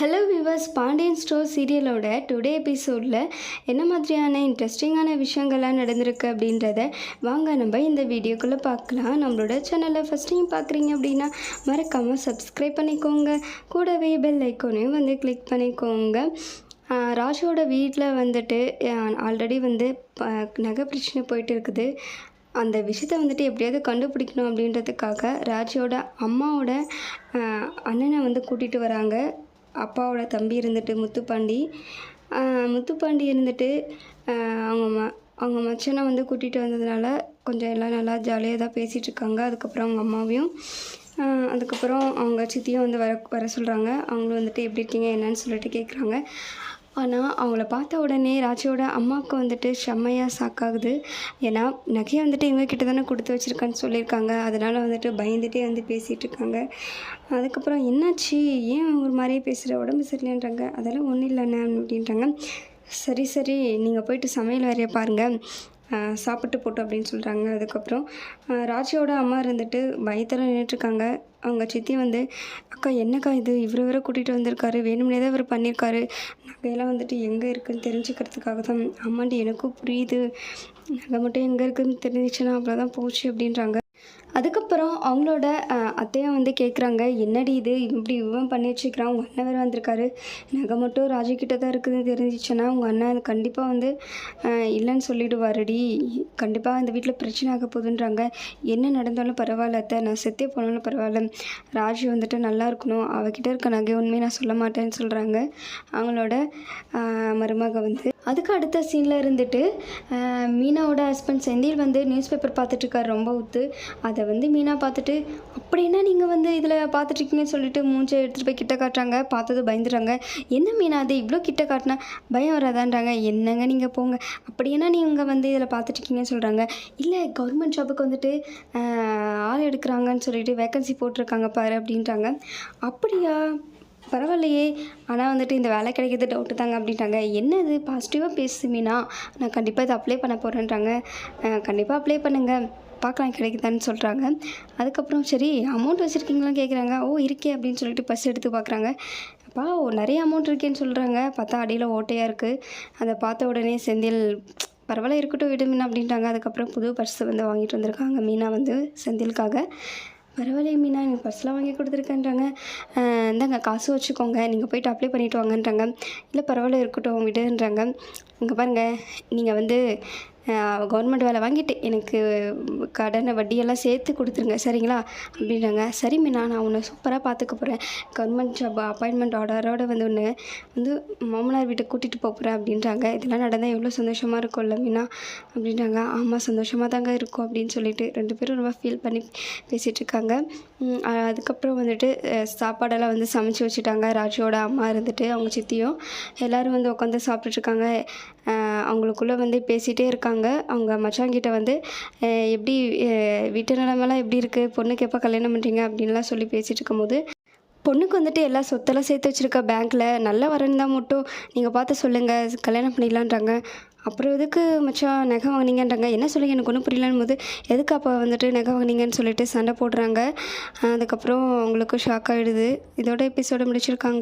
Hello viewers, Pandian store சீரியலோட today எபிசோடில் என்ன மாதிரியான இன்ட்ரெஸ்டிங்கான விஷயங்கள்லாம் நடந்திருக்கு அப்படின்றத வாங்க நம்ம இந்த வீடியோக்குள்ளே பார்க்கலாம். நம்மளோட சேனலை ஃபஸ்ட் டைம் பார்க்குறீங்க அப்படின்னா மறக்காமல் சப்ஸ்கிரைப் பண்ணிக்கோங்க. கூடவே பெல் ஐக்கோனையும் கிளிக் பண்ணிக்கோங்க. ராஜோட வீட்டில் ஆல்ரெடி நகை பிரச்சனை போயிட்டு இருக்குது. அந்த விஷயத்தை எப்படியாவது கண்டுபிடிக்கணும் அப்படின்றதுக்காக ராஜோட அம்மாவோட அண்ணனை கூட்டிகிட்டு வராங்க. அப்பாவோட தம்பி முத்துப்பாண்டி அவங்க மச்சனை கூட்டிகிட்டு வந்ததுனால கொஞ்சம் எல்லாம் நல்லா ஜாலியாக தான் பேசிகிட்டு இருக்காங்க. அதுக்கப்புறம் அவங்க அம்மாவையும் அதுக்கப்புறம் அவங்க சித்தியும் வர சொல்கிறாங்க. அவங்களும் எப்படி இருக்கீங்க என்னன்னு சொல்லிட்டு கேட்குறாங்க. ஆனால் அவங்கள பார்த்த உடனே ராஜியோட அம்மாவுக்கு செம்மையாக ஷாக்காகுது. ஏன்னா நகையை இவங்கக்கிட்ட தானே கொடுத்து வச்சுருக்கான்னு சொல்லியிருக்காங்க. அதனால் பயந்துகிட்டே பேசிகிட்டு இருக்காங்க. அதுக்கப்புறம் என்னாச்சு, ஏன் ஒரு மாதிரியே பேசுகிற, உடம்பு சரியில்லைன்றாங்க. அதெல்லாம் ஒன்றும் இல்லைண்ணே அப்படின்றாங்க. சரி நீங்கள் போயிட்டு சமையல் வேறையை பாருங்கள், சாப்பிட்டு போட்டோம் அப்படின்னு சொல்கிறாங்க. அதுக்கப்புறம் ராஜியோட அம்மா பயத்தில் நின்றுட்டுருக்காங்க. அவங்க சித்தி அக்கா என்னக்கா இது, இவர் வேற கூட்டிகிட்டு வந்திருக்காரு, வேணும்னே தான் இவர் பண்ணியிருக்காரு, நகையெல்லாம் எங்கே இருக்குதுன்னு தெரிஞ்சுக்கிறதுக்காக தான். ஆமாண்டி எனக்கும் புரியுது, நகை மட்டும் எங்கே இருக்குதுன்னு தெரிஞ்சிச்சுன்னா அவ்வளோதான் போச்சு அப்படின்றாங்க. அதுக்கப்புறம் அவங்களோட அத்தையும் கேட்குறாங்க, என்னடி இது இப்படி இவன் பண்ணி வச்சுக்கிறான், உங்கள் அண்ணன் வேறு வந்திருக்காரு, நகை மட்டும் ராஜிக்கிட்ட தான் இருக்குதுன்னு தெரிஞ்சிச்சுன்னா உங்கள் அண்ணன் அது கண்டிப்பாக இல்லைன்னு சொல்லிவிடுவாருடி, கண்டிப்பாக இந்த வீட்டில் பிரச்சனை ஆக போகுதுன்றாங்க. என்ன நடந்தாலும் பரவாயில்ல அத்தை, நான் செத்தே போனாலும் பரவாயில்ல, ராஜி நல்லா இருக்கணும், அவகிட்ட இருக்க நகை உண்மையை நான் சொல்ல மாட்டேன்னு சொல்கிறாங்க அவங்களோட மருமக. அதுக்கு அடுத்த சீனில் மீனாவோட ஹஸ்பண்ட் செந்தில் நியூஸ் பேப்பர் பார்த்துட்ருக்காரு ரொம்ப ஊத்து. அதை மீனா பார்த்துட்டு, அப்படின்னா நீங்கள் இதில் பார்த்துட்ருக்கீங்கன்னு சொல்லிட்டு மூஞ்சை எடுத்துகிட்டு போய் கிட்ட காட்டுறாங்க. பார்த்தது பயந்துடுறாங்க. என்ன மீனா அது இவ்வளோ கிட்ட காட்டினா பயம் வராதான்றாங்க. என்னங்க நீங்கள் போங்க, அப்படின்னா நீங்கள் இதில் பார்த்துட்ருக்கீங்கன்னு சொல்கிறாங்க. இல்லை கவர்மெண்ட் ஜாபுக்கு ஆள் எடுக்கிறாங்கன்னு சொல்லிட்டு வேக்கன்சி போட்டிருக்காங்க பாரு அப்படின்றாங்க. அப்படியா, பரவாயில்லையே, ஆனால் இந்த வேலை கிடைக்கிறது டவுட்டு தாங்க அப்படின்ட்டாங்க. என்னது பாசிட்டிவாக பேசு மீனா, நான் கண்டிப்பாக இதை அப்ளை பண்ண போகிறேன்றாங்க. கண்டிப்பாக அப்ளை பண்ணுங்கள், பார்க்கலாம் கிடைக்குதான்னு சொல்கிறாங்க. அதுக்கப்புறம் சரி அமௌண்ட் வச்சுருக்கீங்களான்னு கேட்குறாங்க. ஓ இருக்கே அப்படின்னு சொல்லிட்டு பர்ஸ் எடுத்து பார்க்குறாங்க. அப்பா நிறைய அமௌண்ட் இருக்கேன்னு சொல்கிறாங்க. பார்த்தா அடியில் ஓட்டையாக இருக்குது. அதை பார்த்த உடனே செந்தில் பரவாயில்ல இருக்கட்டும் விடு மீனா அப்படின்ட்டாங்க. அதுக்கப்புறம் புது பர்ஸ் வாங்கிட்டு வந்திருக்காங்க மீனா செந்திலுக்காக. பரவாயில்ல மீனா, எனக்கு பர்ஸ்லாம் வாங்கி கொடுத்துருக்கேன்றாங்க. இந்தாங்க காசு வச்சுக்கோங்க, நீங்கள் போய்ட்டு அப்ளை பண்ணிவிட்டு வாங்கன்றாங்க. இல்லை பரவாயில்ல இருக்கட்டும் விடுன்றாங்க. இங்கே பாருங்கள், நீங்கள் கவர்மெண்ட் வேலை வாங்கிட்டு எனக்கு கடனை வட்டியெல்லாம் சேர்த்து கொடுத்துருங்க சரிங்களா அப்படின்றாங்க. சரி மீனா, நான் உன்னை சூப்பராக பார்த்துக்க போகிறேன், கவர்மெண்ட் ஜாப் அப்பாயின்மெண்ட் ஆர்டரோடு உன்னை மாமனார் வீட்டுக்கு கூட்டிகிட்டு போகிறேன் அப்படின்றாங்க. இதெல்லாம் நடந்தால் எவ்வளோ சந்தோஷமாக இருக்கும்ல மீனா அப்படின்றாங்க. ஆமாம் சந்தோஷமாக தாங்க இருக்கும் அப்படின்னு சொல்லிட்டு ரெண்டு பேரும் ரொம்ப ஃபீல் பண்ணி பேசிகிட்ருக்காங்க. அதுக்கப்புறம் சாப்பாடெல்லாம் சமைச்சு வச்சுட்டாங்க. ராஜியோட அம்மா அவங்க சித்தியும் எல்லோரும் உட்காந்து சாப்பிட்டுட்ருக்காங்க. அவங்களுக்குள்ளே பேசிகிட்டே இருக்காங்க. அவங்க மச்சாங்கிட்ட எப்படி வீட்டு நிலமெல்லாம் எப்படி இருக்குது, பொண்ணுக்கு எப்போ கல்யாணம் பண்ணுறீங்க அப்படின்லாம் சொல்லி பேசிகிட்டு இருக்கும்போது, பொண்ணுக்கு எல்லா சொத்தெல்லாம் சேர்த்து வச்சுருக்க பேங்க்கில் நல்லா வரேன்னு தான் மட்டும் நீங்கள் பார்த்து சொல்லுங்கள், கல்யாணம் பண்ணிடலான்றாங்க. அப்புறம் எதுக்கு மச்சான் நகை வாங்கினீங்கன்றாங்க. என்ன சொல்லுங்க எனக்கு ஒன்றும் புரியலன்னு போது, எதுக்கு அப்போ நகை வாங்கினீங்கன்னு சொல்லிட்டு சண்டை போடுறாங்க. அதுக்கப்புறம் அவங்களுக்கு ஷாக் ஆகிடுது. இதோட எபிசோடு முடிச்சிருக்காங்க.